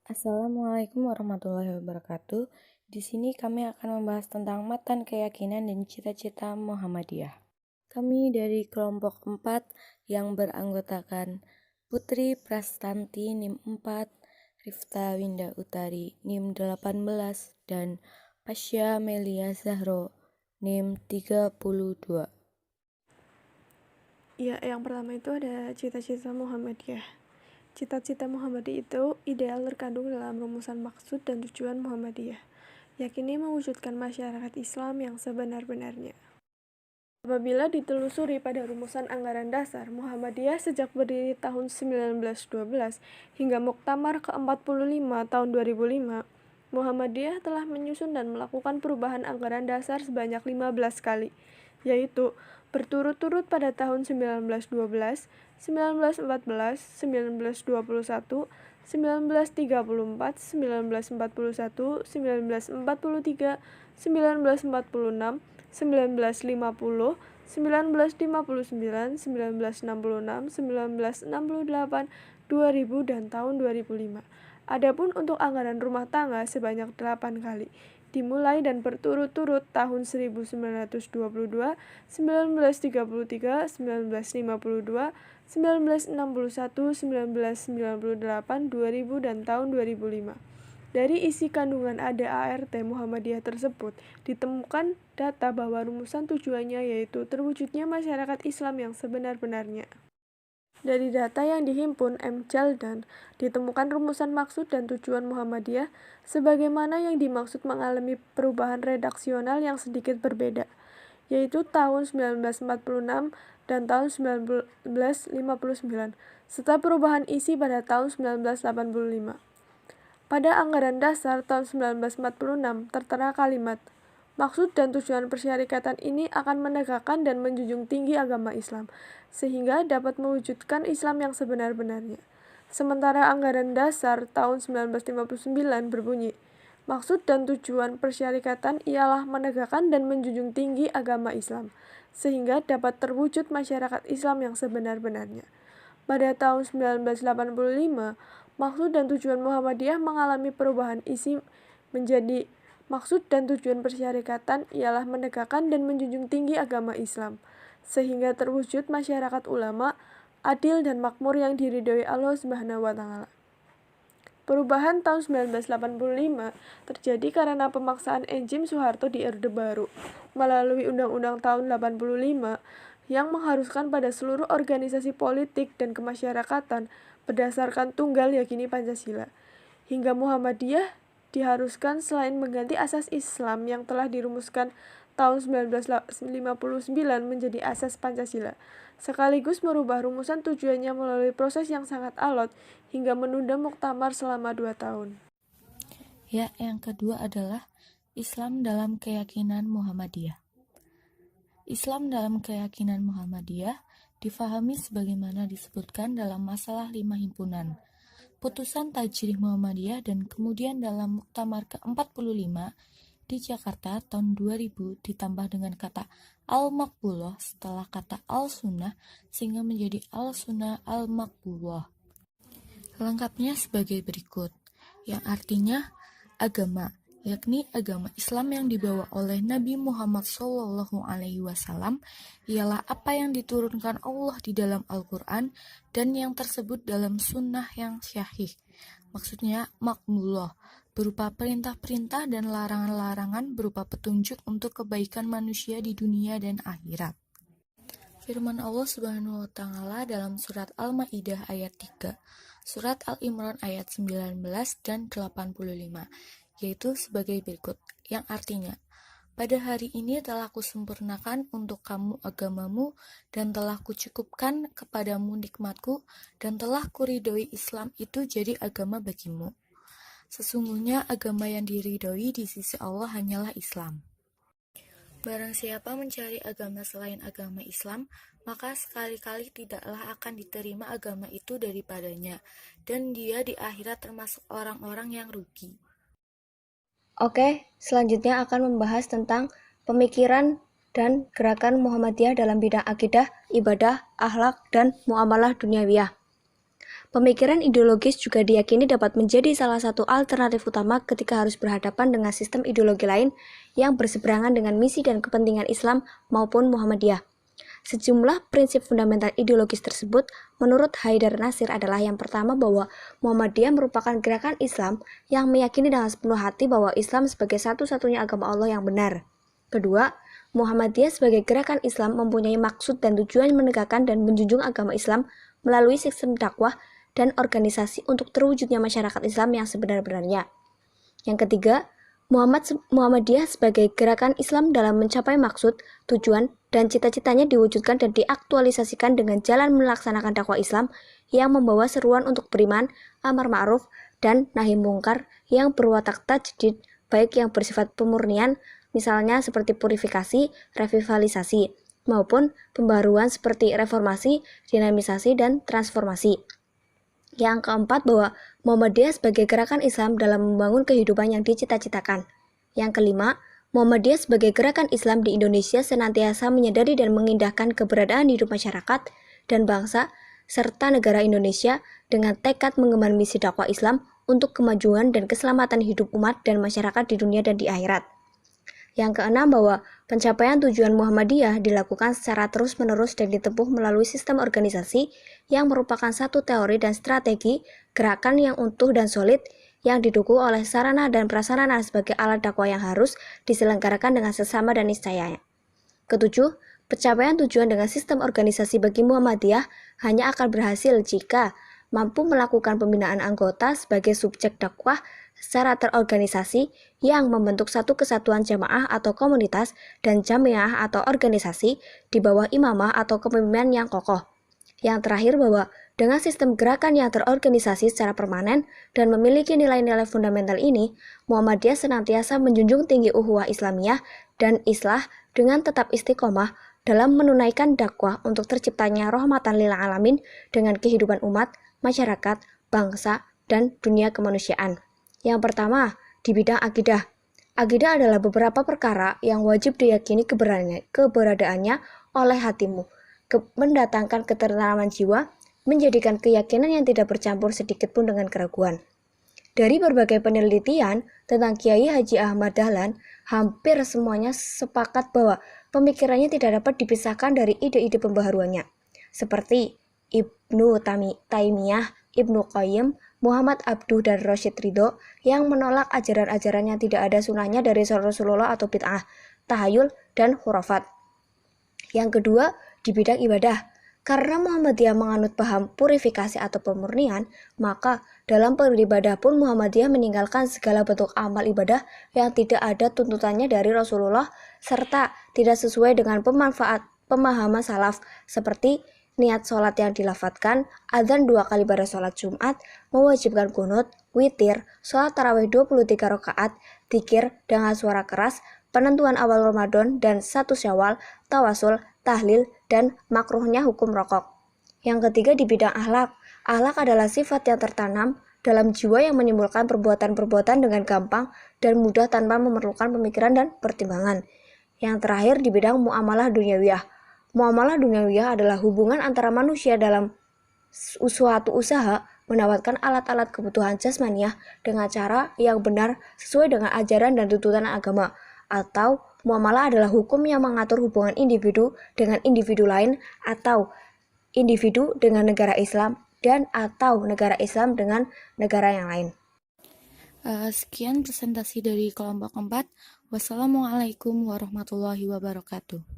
Assalamualaikum warahmatullahi wabarakatuh. Di sini kami akan membahas tentang matan keyakinan dan cita-cita Muhammadiyah. Kami dari kelompok 4 yang beranggotakan Putri Prastanti NIM 4, Rifta Winda Utari NIM 18, dan Pasya Melia Zahro NIM 32. Ya, yang pertama itu ada cita-cita Muhammadiyah. Cita-cita Muhammadiyah itu ideal terkandung dalam rumusan maksud dan tujuan Muhammadiyah, yakni mewujudkan masyarakat Islam yang sebenar-benarnya. Apabila ditelusuri pada rumusan anggaran dasar Muhammadiyah sejak berdiri tahun 1912 hingga Muktamar ke-45 tahun 2005, Muhammadiyah telah menyusun dan melakukan perubahan anggaran dasar sebanyak 15 kali, yaitu berturut-turut pada tahun 1912, 1914, 1921, 1934, 1941, 1943, 1946, 1950, 1959, 1966, 1968, 2000, dan tahun 2005. Adapun untuk anggaran rumah tangga sebanyak 8 kali, dimulai dan berturut-turut tahun 1922, 1933, 1952, 1961, 1998, 2000, dan tahun 2005. Dari isi kandungan ADART Muhammadiyah tersebut, ditemukan data bahwa rumusan tujuannya yaitu terwujudnya masyarakat Islam yang sebenar-benarnya. Dari data yang dihimpun M. Jaldan, ditemukan rumusan maksud dan tujuan Muhammadiyah sebagaimana yang dimaksud mengalami perubahan redaksional yang sedikit berbeda, yaitu tahun 1946 dan tahun 1959, serta perubahan isi pada tahun 1985. Pada anggaran dasar tahun 1946 tertera kalimat, maksud dan tujuan persyarikatan ini akan menegakkan dan menjunjung tinggi agama Islam, sehingga dapat mewujudkan Islam yang sebenar-benarnya. Sementara anggaran dasar tahun 1959 berbunyi, maksud dan tujuan persyarikatan ialah menegakkan dan menjunjung tinggi agama Islam, sehingga dapat terwujud masyarakat Islam yang sebenar-benarnya. Pada tahun 1985, maksud dan tujuan Muhammadiyah mengalami perubahan isi menjadi maksud dan tujuan persyarikatan ialah menegakkan dan menjunjung tinggi agama Islam, sehingga terwujud masyarakat ulama, adil dan makmur yang diridhoi Allah Subhanahu wa Ta'ala. Perubahan tahun 1985 terjadi karena pemaksaan enzim Soeharto di Orde Baru melalui Undang-Undang tahun 85 yang mengharuskan pada seluruh organisasi politik dan kemasyarakatan berdasarkan tunggal yakni Pancasila. Hingga Muhammadiyah diharuskan selain mengganti asas Islam yang telah dirumuskan tahun 1959 menjadi asas Pancasila, sekaligus merubah rumusan tujuannya melalui proses yang sangat alot hingga menunda muktamar selama 2 tahun. Ya, yang kedua adalah Islam dalam keyakinan Muhammadiyah. Islam dalam keyakinan Muhammadiyah difahami sebagaimana disebutkan dalam masalah 5 himpunan, putusan Tajrih Muhammadiyah, dan kemudian dalam Muktamar ke-45 di Jakarta tahun 2000 ditambah dengan kata Al-Maqbullah setelah kata Al-Sunnah sehingga menjadi Al-Sunnah Al-Maqbullah. Lengkapnya sebagai berikut, yang artinya agama, yakni agama Islam yang dibawa oleh Nabi Muhammad SAW ialah apa yang diturunkan Allah di dalam Al-Quran dan yang tersebut dalam sunnah yang syahih. Maksudnya makmullah, berupa perintah-perintah dan larangan-larangan berupa petunjuk untuk kebaikan manusia di dunia dan akhirat. Firman Allah Subhanahu wa Ta'ala dalam surat Al-Maidah ayat 3, surat Al-Imran ayat 19 dan 85, yaitu sebagai berikut, yang artinya, pada hari ini telah kusempurnakan untuk kamu agamamu dan telah kucukupkan kepadamu nikmatku dan telah kuridhoi Islam itu jadi agama bagimu. Sesungguhnya agama yang diridhoi di sisi Allah hanyalah Islam. Barang siapa mencari agama selain agama Islam, maka sekali-kali tidaklah akan diterima agama itu daripadanya, dan dia di akhirat termasuk orang-orang yang rugi. Oke, selanjutnya akan membahas tentang pemikiran dan gerakan Muhammadiyah dalam bidang akidah, ibadah, akhlak, dan muamalah duniawiyah. Pemikiran ideologis juga diyakini dapat menjadi salah satu alternatif utama ketika harus berhadapan dengan sistem ideologi lain yang berseberangan dengan misi dan kepentingan Islam maupun Muhammadiyah. Sejumlah prinsip fundamental ideologis tersebut menurut Haidar Nasir adalah yang pertama bahwa Muhammadiyah merupakan gerakan Islam yang meyakini dengan sepenuh hati bahwa Islam sebagai satu-satunya agama Allah yang benar. Kedua, Muhammadiyah sebagai gerakan Islam mempunyai maksud dan tujuan menegakkan dan menjunjung agama Islam melalui sistem dakwah dan organisasi untuk terwujudnya masyarakat Islam yang sebenar-benarnya. Yang ketiga, Muhammadiyah sebagai gerakan Islam dalam mencapai maksud, tujuan, dan cita-citanya diwujudkan dan diaktualisasikan dengan jalan melaksanakan dakwah Islam yang membawa seruan untuk beriman, amar ma'ruf, dan nahi mungkar yang berwatak tajdid, baik yang bersifat pemurnian, misalnya seperti purifikasi, revitalisasi, maupun pembaruan seperti reformasi, dinamisasi, dan transformasi. Yang keempat, bahwa Muhammadiyah sebagai gerakan Islam dalam membangun kehidupan yang dicita-citakan. Yang kelima, Muhammadiyah sebagai gerakan Islam di Indonesia senantiasa menyadari dan mengindahkan keberadaan hidup masyarakat dan bangsa serta negara Indonesia dengan tekad mengemban misi dakwah Islam untuk kemajuan dan keselamatan hidup umat dan masyarakat di dunia dan di akhirat. Yang keenam, bahwa pencapaian tujuan Muhammadiyah dilakukan secara terus-menerus dan ditempuh melalui sistem organisasi yang merupakan satu teori dan strategi gerakan yang utuh dan solid yang didukung oleh sarana dan prasarana sebagai alat dakwah yang harus diselenggarakan dengan sesama dan niscaya. Ketujuh, pencapaian tujuan dengan sistem organisasi bagi Muhammadiyah hanya akan berhasil jika mampu melakukan pembinaan anggota sebagai subjek dakwah secara terorganisasi yang membentuk satu kesatuan jamaah atau komunitas dan jamiah atau organisasi di bawah imamah atau kepemimpinan yang kokoh. Yang terakhir, bahwa dengan sistem gerakan yang terorganisasi secara permanen dan memiliki nilai-nilai fundamental ini, Muhammadiyah senantiasa menjunjung tinggi ukhuwah Islamiyah dan islah dengan tetap istiqomah dalam menunaikan dakwah untuk terciptanya rahmatan lil alamin dengan kehidupan umat, masyarakat, bangsa, dan dunia kemanusiaan. Yang pertama, di bidang akidah. Akidah adalah beberapa perkara yang wajib diyakini keberadaannya oleh hatimu, mendatangkan ketentraman jiwa, menjadikan keyakinan yang tidak bercampur sedikit pun dengan keraguan. Dari berbagai penelitian tentang Kiai Haji Ahmad Dahlan, hampir semuanya sepakat bahwa pemikirannya tidak dapat dipisahkan dari ide-ide pembaharuannya, seperti Ibnu Taimiyah, Ibnu Qayyim, Muhammad Abduh, dan Rasyid Ridho yang menolak ajaran-ajaran yang tidak ada sunahnya dari Rasulullah atau bid'ah, tahayul, dan khurafat. Yang kedua, di bidang ibadah. Karena Muhammadiyah menganut paham purifikasi atau pemurnian, maka dalam beribadah pun Muhammadiyah meninggalkan segala bentuk amal ibadah yang tidak ada tuntutannya dari Rasulullah serta tidak sesuai dengan pemahaman salaf, seperti niat sholat yang dilafadzkan, adzan 2 kali pada sholat Jumat, mewajibkan kunut, witir, sholat tarawih 23 rakaat, dzikir dengan suara keras, penentuan awal Ramadan dan 1 Syawal, tawasul, tahlil, dan makruhnya hukum rokok. Yang ketiga, di bidang akhlak. Akhlak adalah sifat yang tertanam dalam jiwa yang menimbulkan perbuatan-perbuatan dengan gampang dan mudah tanpa memerlukan pemikiran dan pertimbangan. Yang terakhir, di bidang muamalah duniawiyah. Muamalah duniawiyah adalah hubungan antara manusia dalam suatu usaha menawarkan alat-alat kebutuhan jasmaniah dengan cara yang benar sesuai dengan ajaran dan tuntunan agama. Atau muamalah adalah hukum yang mengatur hubungan individu dengan individu lain atau individu dengan negara Islam dan atau negara Islam dengan negara yang lain. Sekian presentasi dari kelompok 4. Wassalamualaikum warahmatullahi wabarakatuh.